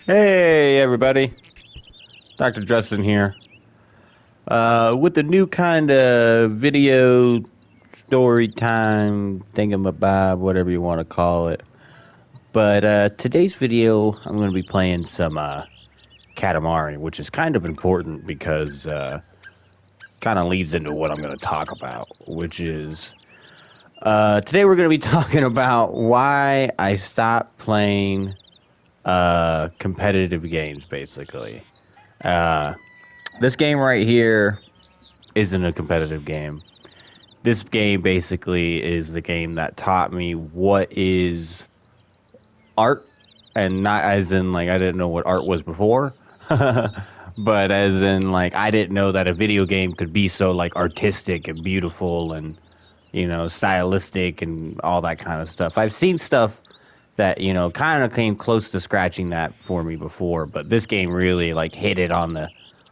Hey everybody, Dr. Justin here. With the new kind of video story time thingamabob, whatever you want to call it. But today's video, I'm going to be playing some Katamari, which is kind of important because kind of leads into what I'm going to talk about, which is today we're going to be talking about why I stopped playing competitive games, basically. Uh, this game right here isn't a competitive game. This game basically is the game that taught me what is art, and not as in like I didn't know what art was before, but as in like I didn't know that a video game could be so like artistic and beautiful and stylistic and all that kind of stuff. I've seen stuff that kind of came close to scratching that for me before, but this game really like hit it on the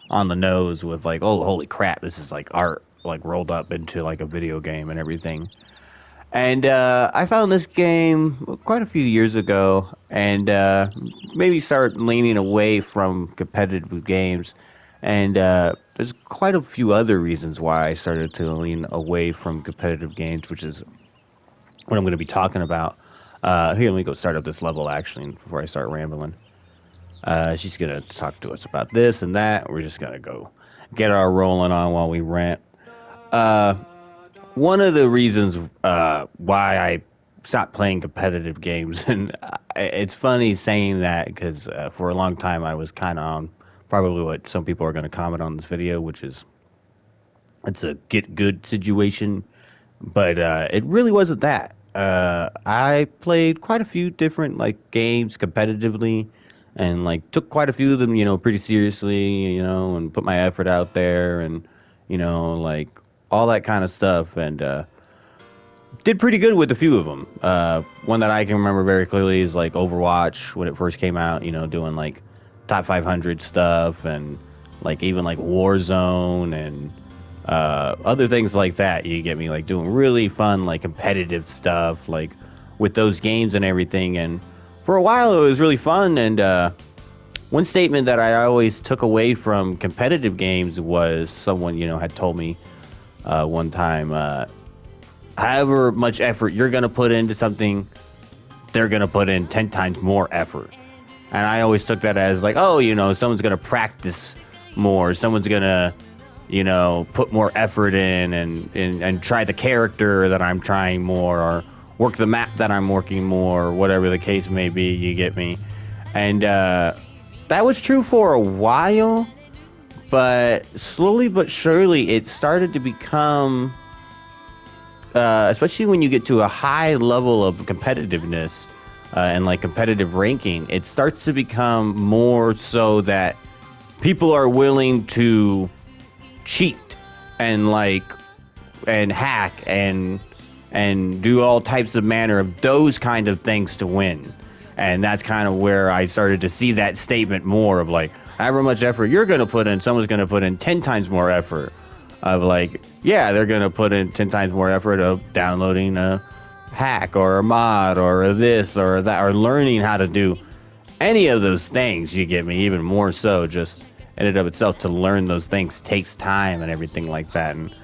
nose with like, oh, holy crap, this is like art like rolled up into like a video game and everything. And I found this game quite a few years ago, and maybe start leaning away from competitive games. And there's quite a few other reasons why I started to lean away from competitive games, which is what I'm going to be talking about. Here, let me go start up this level actually before I start rambling. She's gonna talk to us about this and that. We're just gonna go get our rolling on while we rant. Uh, One of the reasons why I stopped playing competitive games, and it's funny saying that because for a long time I was kind of on probably what some people are going to comment on this video, which is it's a get good situation, but it really wasn't that. I played quite a few different like games competitively, and like took quite a few of them, pretty seriously, and put my effort out there, and like all that kind of stuff, and did pretty good with a few of them. One that I can remember very clearly is like Overwatch when it first came out. Doing like top 500 stuff, and like even like Warzone and other things like that. You get me, like doing really fun like competitive stuff like with those games and everything. And for a while it was really fun. And one statement that I always took away from competitive games was someone had told me one time. However much effort you're going to put into something, they're going to put in 10 times more effort. And I always took that as like, oh, someone's going to practice more. Someone's going to, put more effort in and try the character that I'm trying more, or work the map that I'm working more, or whatever the case may be. You get me? And that was true for a while, but slowly but surely it started to become especially when you get to a high level of competitiveness and like competitive ranking, it starts to become more so that people are willing to cheat and like and hack and do all types of manner of those kind of things to win. And that's kind of where I started to see that statement more of like, however much effort you're going to put in, someone's going to put in 10 times more effort. Of like, yeah, they're going to put in 10 times more effort of downloading a hack or a mod or this or that, or learning how to do any of those things. You get me? Even more so, just in and of itself, to learn those things takes time and everything like that. And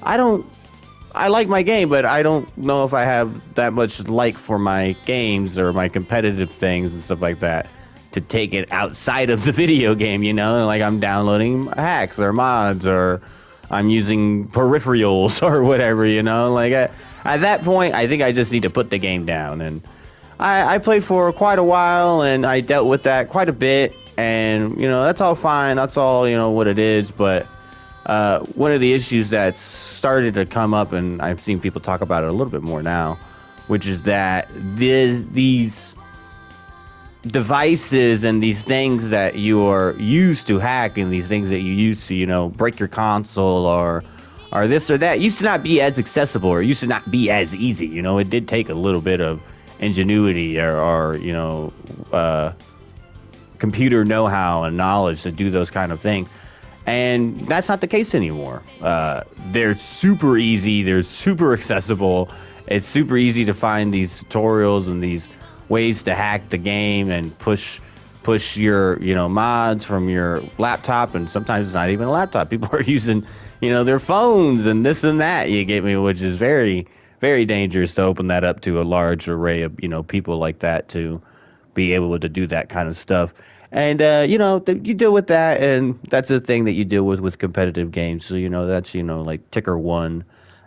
I like my game, but I don't know if I have that much like for my games or my competitive things and stuff like that to take it outside of the video game, like I'm downloading hacks or mods, or I'm using peripherals or whatever, like at that point, I think I just need to put the game down. And I played for quite a while, and I dealt with that quite a bit, and that's all fine. That's all what it is. But one of the issues that's started to come up, and I've seen people talk about it a little bit more now, which is that these devices and these things that you are used to hack, and these things that you used to break your console or this or that, used to not be as accessible, or used to not be as easy. It did take a little bit of ingenuity or computer know-how and knowledge to do those kind of things. And that's not the case anymore. They're super easy. They're super accessible. It's super easy to find these tutorials and these ways to hack the game and push push your, mods from your laptop, and sometimes it's not even a laptop. People are using, their phones and this and that. You get me, which is very, very dangerous to open that up to a large array of, people like that to be able to do that kind of stuff. And you deal with that, and that's the thing that you deal with competitive games. So that's like ticker one,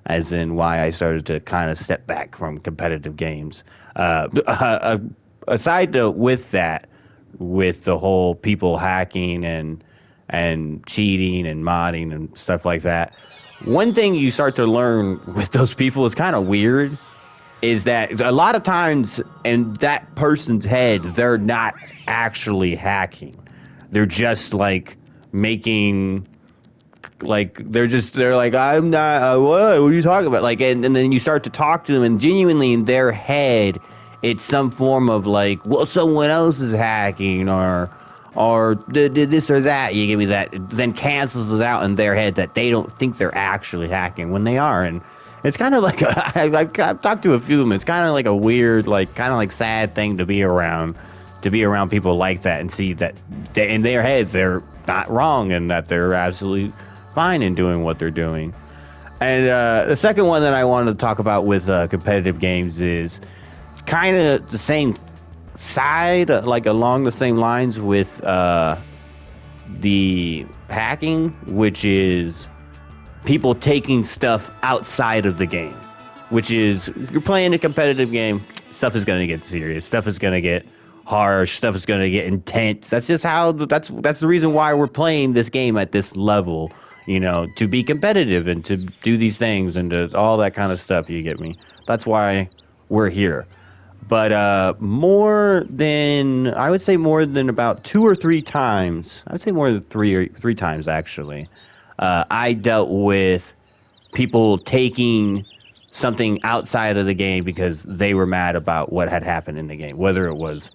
as in why I started to kind of step back from competitive games. A side note with that, with the whole people hacking and cheating and modding and stuff like that. One thing you start to learn with those people is kind of weird, is that a lot of times in that person's head, they're not actually hacking. They're just like making, like, they're like, I'm not, what are you talking about? Like, and then you start to talk to them, and genuinely in their head, it's some form of like, well, someone else is hacking, or this or that. You give me that, then cancels it out in their head that they don't think they're actually hacking when they are. And it's kind of like I've talked to a few of them. It's kind of like a weird, like, kind of like sad thing to be around, people like that and see that in their head they're not wrong and that they're absolutely fine in doing what they're doing. And the second one that I wanted to talk about with competitive games is kind of the same side, like along the same lines with the hacking, which is people taking stuff outside of the game. Which is, you're playing a competitive game, stuff is going to get serious, stuff is going to get harsh, stuff is going to get intense. That's just how, that's the reason why we're playing this game at this level, to be competitive and to do these things and to all that kind of stuff. You get me? That's why we're here. But I would say more than about 2 or 3 times. I would say more than three times actually. I dealt with people taking something outside of the game because they were mad about what had happened in the game, whether it was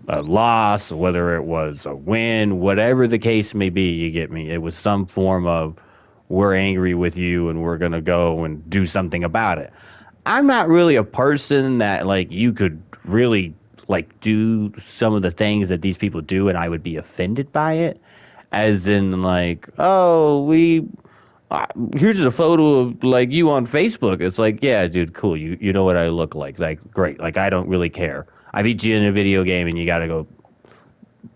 a loss, whether it was a win, whatever the case may be. You get me? It was some form of, we're angry with you and we're going to go and do something about it. I'm not really a person that, like, you could really, like, do some of the things that these people do and I would be offended by it. As in, like, oh, here's a photo of, like, you on Facebook. It's like, yeah, dude, cool. You know what I look like. Like, great. Like, I don't really care. I beat you in a video game and you got to go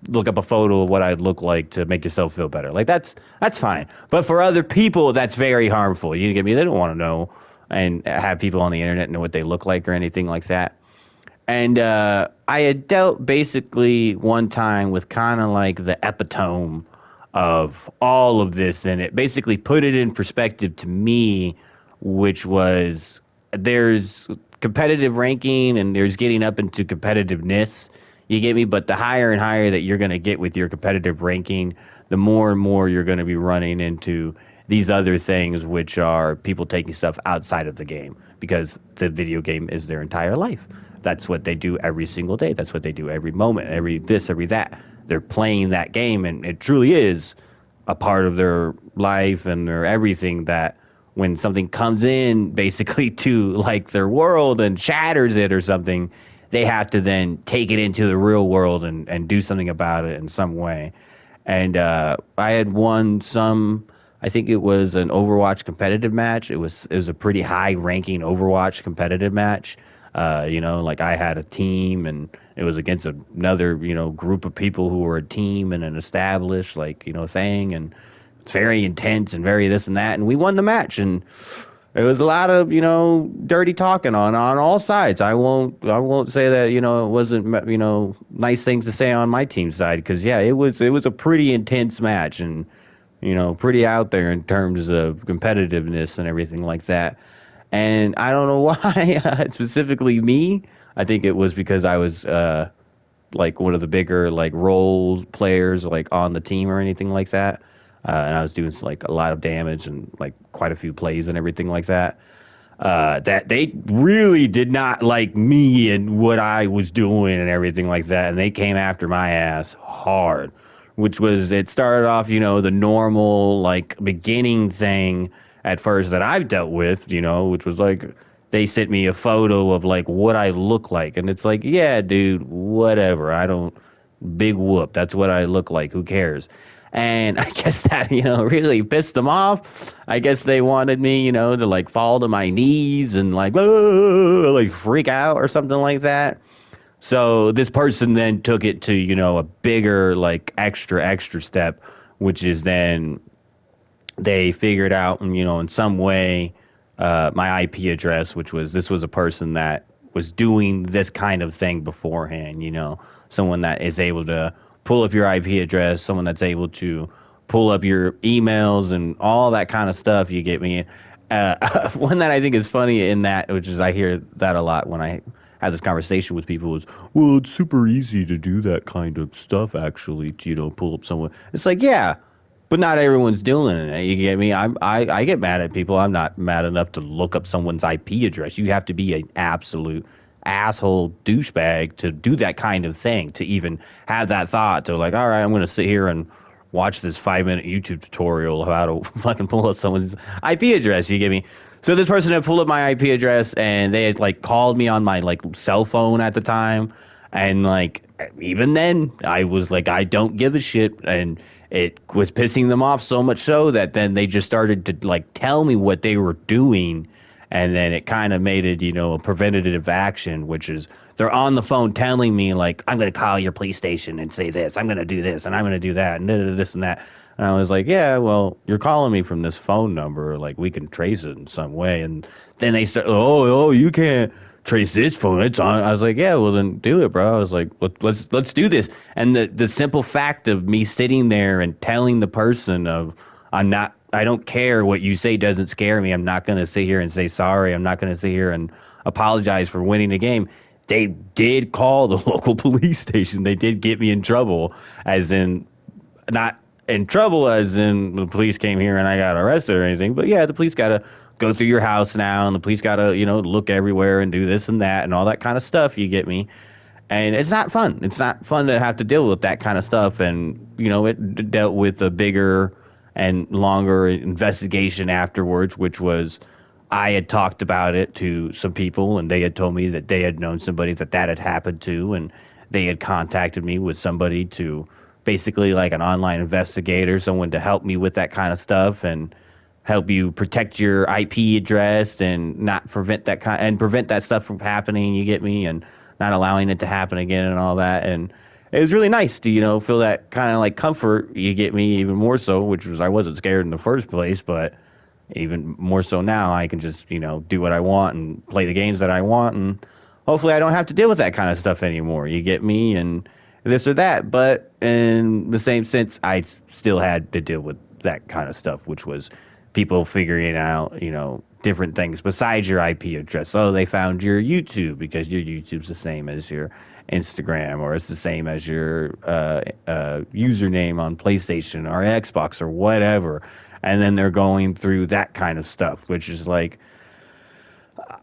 look up a photo of what I'd look like to make yourself feel better. Like, that's fine. But for other people, that's very harmful. You get me? They don't want to know and have people on the internet know what they look like or anything like that. And I had dealt basically one time with kind of like the epitome of all of this, and it basically put it in perspective to me, which was, there's competitive ranking and there's getting up into competitiveness. You get me? But the higher and higher that you're going to get with your competitive ranking, the more and more you're going to be running into these other things, which are people taking stuff outside of the game because the video game is their entire life. That's what they do every single day. That's what they do every moment, every this, every that. They're playing that game, and it truly is a part of their life and their everything, that when something comes in basically to, like, their world and shatters it or something, they have to then take it into the real world and do something about it in some way. And I had won some, I think it was an Overwatch competitive match. It was a pretty high ranking Overwatch competitive match. Like, I had a team and it was against another, group of people who were a team and an established, like, thing. And it's very intense and very this and that. And we won the match. And it was a lot of, dirty talking on all sides. I won't say that, it wasn't, nice things to say on my team's side. Because, yeah, it was a pretty intense match and, pretty out there in terms of competitiveness and everything like that. And I don't know why, specifically me. I think it was because I was like one of the bigger, like, role players, like, on the team or anything like that. And I was doing, like, a lot of damage and, like, quite a few plays and everything like that. That they really did not like me and what I was doing and everything like that. And they came after my ass hard, which was, it started off, the normal, like, beginning thing at first that I've dealt with, which was like, they sent me a photo of, like, what I look like. And it's like, yeah, dude, whatever. I don't Big whoop. That's what I look like. Who cares? And I guess that, really pissed them off. I guess they wanted me, to like fall to my knees and like, "Whoa," like freak out or something like that. So this person then took it to, a bigger, like extra step, which is then they figured out, in some way, my IP address, this was a person that was doing this kind of thing beforehand, someone that is able to pull up your IP address, someone that's able to pull up your emails and all that kind of stuff. You get me? One that I think is funny in that, which is I hear that a lot when I have this conversation with people, is, well, it's super easy to do that kind of stuff, actually, to, pull up someone. It's like, yeah, but not everyone's doing it. You get me? I get mad at people. I'm not mad enough to look up someone's IP address. You have to be an absolute asshole douchebag to do that kind of thing, to even have that thought to like, all right, I'm going to sit here and watch this 5-minute YouTube tutorial of how to fucking pull up someone's IP address. You get me? So this person had pulled up my IP address and they had like called me on my like cell phone at the time. And like, even then, I was like, I don't give a shit. And it was pissing them off so much so that then they just started to like tell me what they were doing. And then it kind of made it, a preventative action, which is they're on the phone telling me, like, I'm going to call your police station and say this, I'm going to do this, and I'm going to do that, and this and that. And I was like, yeah, well, you're calling me from this phone number. Like, we can trace it in some way. And then they start, oh, you can't trace this phone. It's on. I was like, yeah, well, then do it, bro. I was like, let's do this. And the simple fact of me sitting there and telling the person of, I don't care what you say doesn't scare me. I'm not going to sit here and say sorry. I'm not going to sit here and apologize for winning the game. They did call the local police station. They did get me in trouble, as in, not in trouble as in the police came here and I got arrested or anything. But yeah, the police got to go through your house now, and the police got to, look everywhere and do this and that and all that kind of stuff. You get me? And it's not fun. It's not fun to have to deal with that kind of stuff. And, it dealt with a bigger and longer investigation afterwards, which was I had talked about it to some people, and they had told me that they had known somebody that had happened to, and they had contacted me with somebody to basically like an online investigator, someone to help me with that kind of stuff and help you protect your IP address and not prevent that stuff from happening. You get me? And not allowing it to happen again and all that. And it was really nice to, feel that kind of like comfort. You get me? Even more so, which was I wasn't scared in the first place, but even more so now, I can just, do what I want and play the games that I want. And hopefully I don't have to deal with that kind of stuff anymore. You get me? And this or that. But in the same sense, I still had to deal with that kind of stuff, which was people figuring out, different things besides your IP address. Oh, they found your YouTube because your YouTube's the same as your Instagram, or it's the same as your username on PlayStation or Xbox or whatever. And then they're going through that kind of stuff, which is like,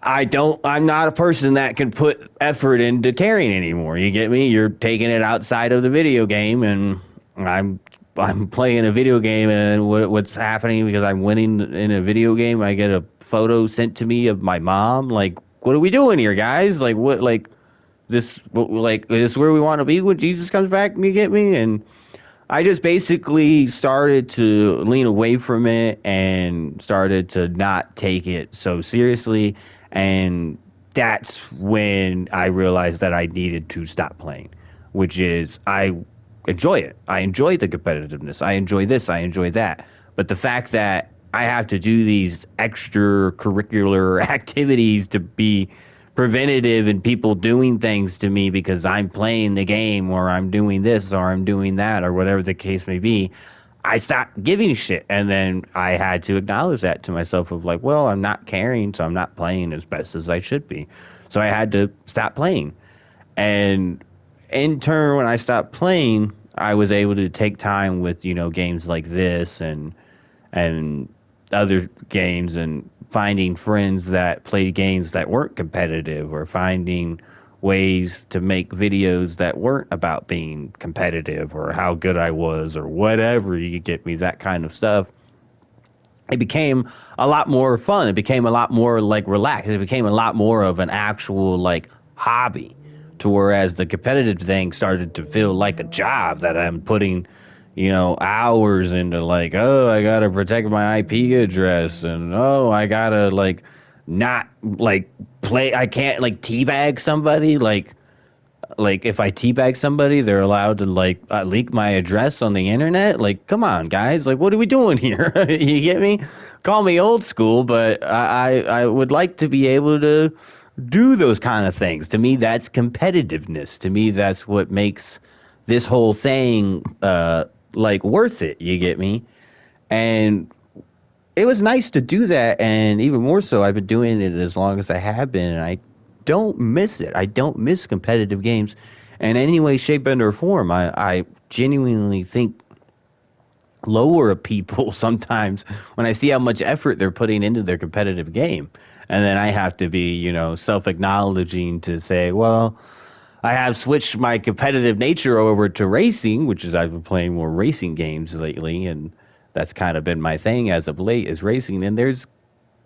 I'm not a person that can put effort into caring anymore. You get me? You're taking it outside of the video game, and I'm playing a video game, and what's happening because I'm winning in a video game? I get a photo sent to me of my mom. Like, what are we doing here, guys? Like, what? Like, is this where we want to be when Jesus comes back? You get me? And I just basically started to lean away from it and started to not take it so seriously. And that's when I realized that I needed to stop playing, which is I enjoy it. I enjoy the competitiveness. I enjoy this. I enjoy that. But the fact that I have to do these extracurricular activities to be preventative and people doing things to me because I'm playing the game or I'm doing this or I'm doing that or whatever the case may be, I stopped giving a shit. And then I had to acknowledge that to myself of like, well, I'm not caring, so I'm not playing as best as I should be. So I had to stop playing. And in turn, when I stopped playing, I was able to take time with, games like this and other games, and finding friends that played games that weren't competitive, or finding ways to make videos that weren't about being competitive or how good I was or whatever. You get me? That kind of stuff. It became a lot more fun. It became a lot more like relaxed. It became a lot more of an actual like hobby, to whereas the competitive thing started to feel like a job that I'm putting, hours into, like, oh, I gotta protect my IP address, and oh, I gotta like not like play. I can't like teabag somebody. Like if I teabag somebody, they're allowed to like leak my address on the internet. Like, come on, guys! Like, what are we doing here? You get me? Call me old school, but I would like to be able to do those kind of things. To me, that's competitiveness. To me, that's what makes this whole thing like worth it. You get me? And it was nice to do that, and even more so, I've been doing it as long as I have been, and I don't miss it. I don't miss competitive games in any way, shape, or form. I genuinely think lower of people sometimes when I see how much effort they're putting into their competitive game. And then I have to be, self acknowledging to say, well, I have switched my competitive nature over to racing, which is I've been playing more racing games lately, and that's kind of been my thing as of late is racing. And there's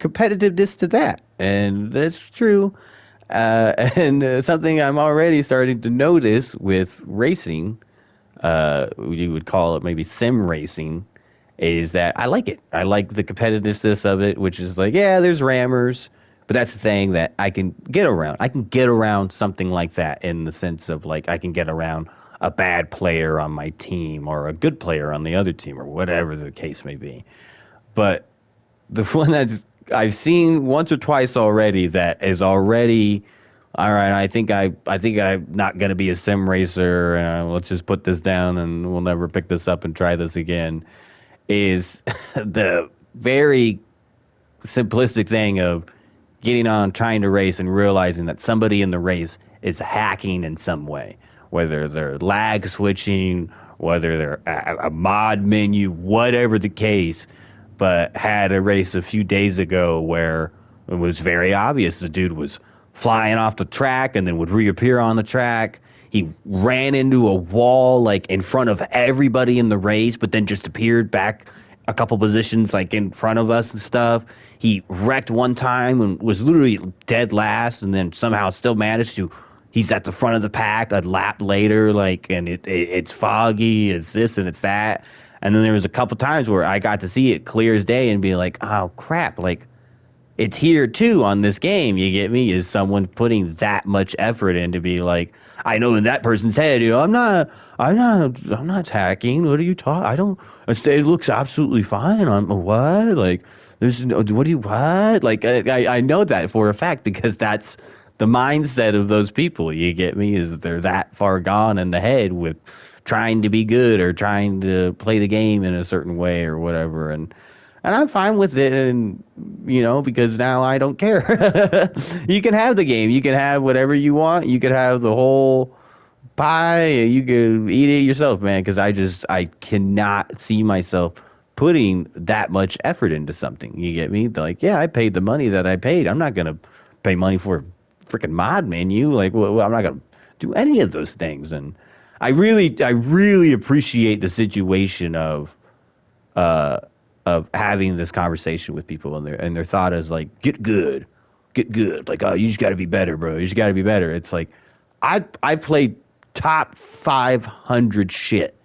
competitiveness to that, and that's true. And something I'm already starting to notice with racing, you would call it maybe sim racing, is that I like it. I like the competitiveness of it, which is like, yeah, there's rammers, but that's the thing that I can get around. I can get around something like that in the sense of like I can get around a bad player on my team or a good player on the other team or whatever the case may be. But the one that's I've seen once or twice already that is already all right. I think I'm not gonna be a sim racer. Let's just put this down and we'll never pick this up and try this again. Is the very simplistic thing of getting on, trying to race, and realizing that somebody in the race is hacking in some way, whether they're lag switching, whether they're a mod menu, whatever the case. But had a race a few days ago where it was very obvious the dude was flying off the track and then would reappear on the track. He ran into a wall like in front of everybody in the race, but then just appeared back a couple positions like in front of us and stuff. He wrecked one time and was literally dead last, and then somehow still managed to. He's at the front of the pack a lap later, like, and it's foggy, it's this and it's that. And then there was a couple times where I got to see it clear as day and be like, oh crap, like it's here too on this game. You get me? Is someone putting that much effort in to be like, I know in that person's head, I'm not hacking. What are you talking? I don't. It looks absolutely fine. I'm what? Like, there's no. What do you what? Like, I know that for a fact because that's the mindset of those people. You get me? Is that they're that far gone in the head with trying to be good or trying to play the game in a certain way or whatever, and I'm fine with it, and because now I don't care. You can have the game, you can have whatever you want, you could have the whole pie, you could eat it yourself, man. Because I cannot see myself putting that much effort into something. You get me? Like, yeah, I paid the money that I paid. I'm not gonna pay money for a freaking mod menu. Like, well, I'm not gonna do any of those things. And I really appreciate the situation uh, of having this conversation with people, and their thought is like, get good. Like, oh, you just got to be better, bro. You just got to be better. It's like, I played top 500 shit.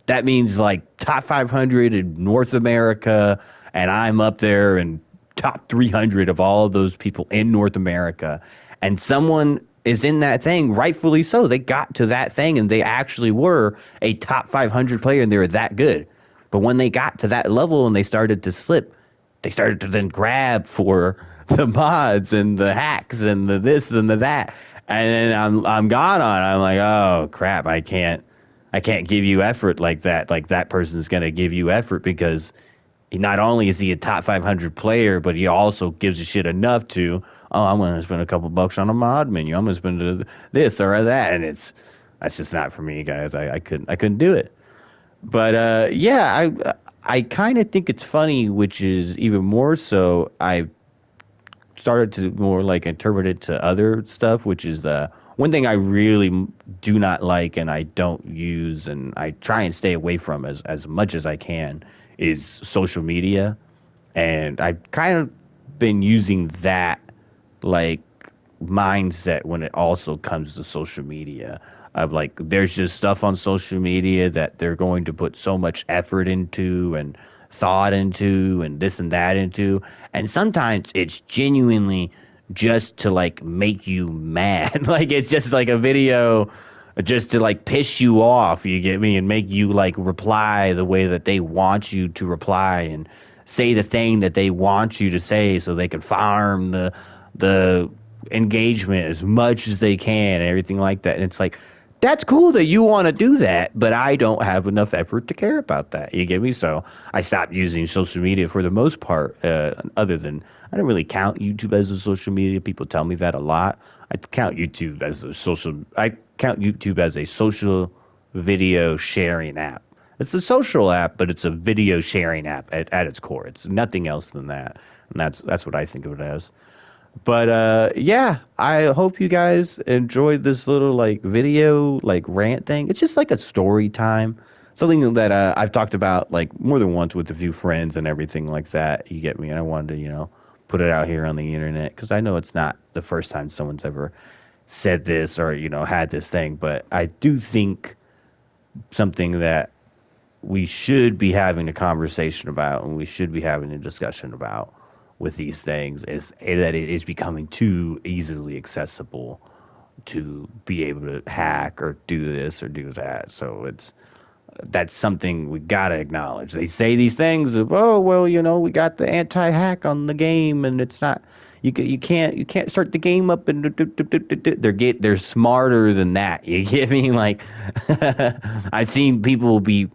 That means like top 500 in North America, and I'm up there in top 300 of all of those people in North America. And someone is in that thing, rightfully so. They got to that thing, and they actually were a top 500 player, and they were that good. But when they got to that level and they started to slip, they started to then grab for the mods and the hacks and the this and the that. And then I'm gone on. I'm like, oh crap, I can't give you effort like that. Like that person's gonna give you effort because not only is he a top 500 player, but he also gives a shit enough to, oh, I'm gonna spend a couple bucks on a mod menu. I'm gonna spend this or that, and that's just not for me, guys. I couldn't do it. But yeah, I kind of think it's funny, which is even more so. I started to more like interpret it to other stuff, which is one thing I really do not like and I don't use and I try and stay away from as much as I can is social media. And I've kind of been using that like mindset when it also comes to social media. Of like, there's just stuff on social media that they're going to put so much effort into and thought into and this and that into, and sometimes it's genuinely just to like make you mad. Like it's just like a video just to like piss you off, you get me, and make you like reply the way that they want you to reply and say the thing that they want you to say so they can farm the engagement as much as they can and everything like that. And it's like, that's cool that you want to do that, but I don't have enough effort to care about that. You get me? So I stopped using social media for the most part, other than I don't really count YouTube as a social media. People tell me that a lot. I count YouTube as a social video sharing app. It's a social app, but it's a video sharing app at its core. It's nothing else than that. And that's what I think of it as. But yeah, I hope you guys enjoyed this little like video like rant thing. It's just like a story time, something that I've talked about like more than once with a few friends and everything like that. You get me? And I wanted to put it out here on the internet because I know it's not the first time someone's ever said this or had this thing, but I do think something that we should be having a conversation about and we should be having a discussion about with these things is that it is becoming too easily accessible to be able to hack or do this or do that. So that's something we gotta acknowledge. They say these things of, oh well, we got the anti-hack on the game, and it's not. You can't start the game up and they're smarter than that. You get me? Like I've seen people be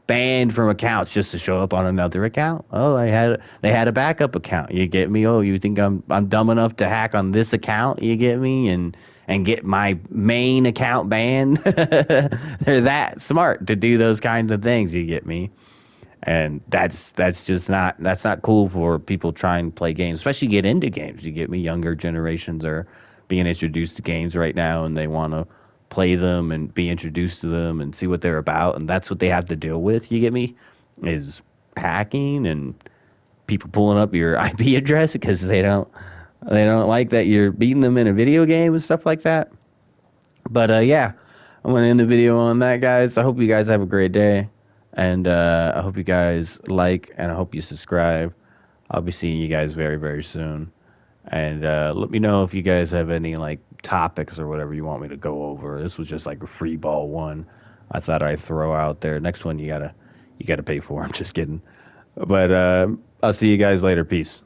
banned from accounts just to show up on another account. Oh, they had a backup account. You get me? Oh, you think I'm dumb enough to hack on this account? You get me? And get my main account banned. They're that smart to do those kinds of things. You get me? And that's just not cool for people trying to play games, especially get into games. You get me? Younger generations are being introduced to games right now, and they want to play them and be introduced to them and see what they're about, and that's what they have to deal with. You get me? Is hacking and people pulling up your IP address because they don't like that you're beating them in a video game and stuff like that. But yeah, I'm gonna end the video on that, guys. I hope you guys have a great day, and I hope you guys like and I hope you subscribe. I'll be seeing you guys very very soon, and let me know if you guys have any like topics or whatever you want me to go over. This was just like a free ball one. I thought I'd throw out there. Next one you gotta pay for. I'm just kidding, but I'll see you guys later. Peace.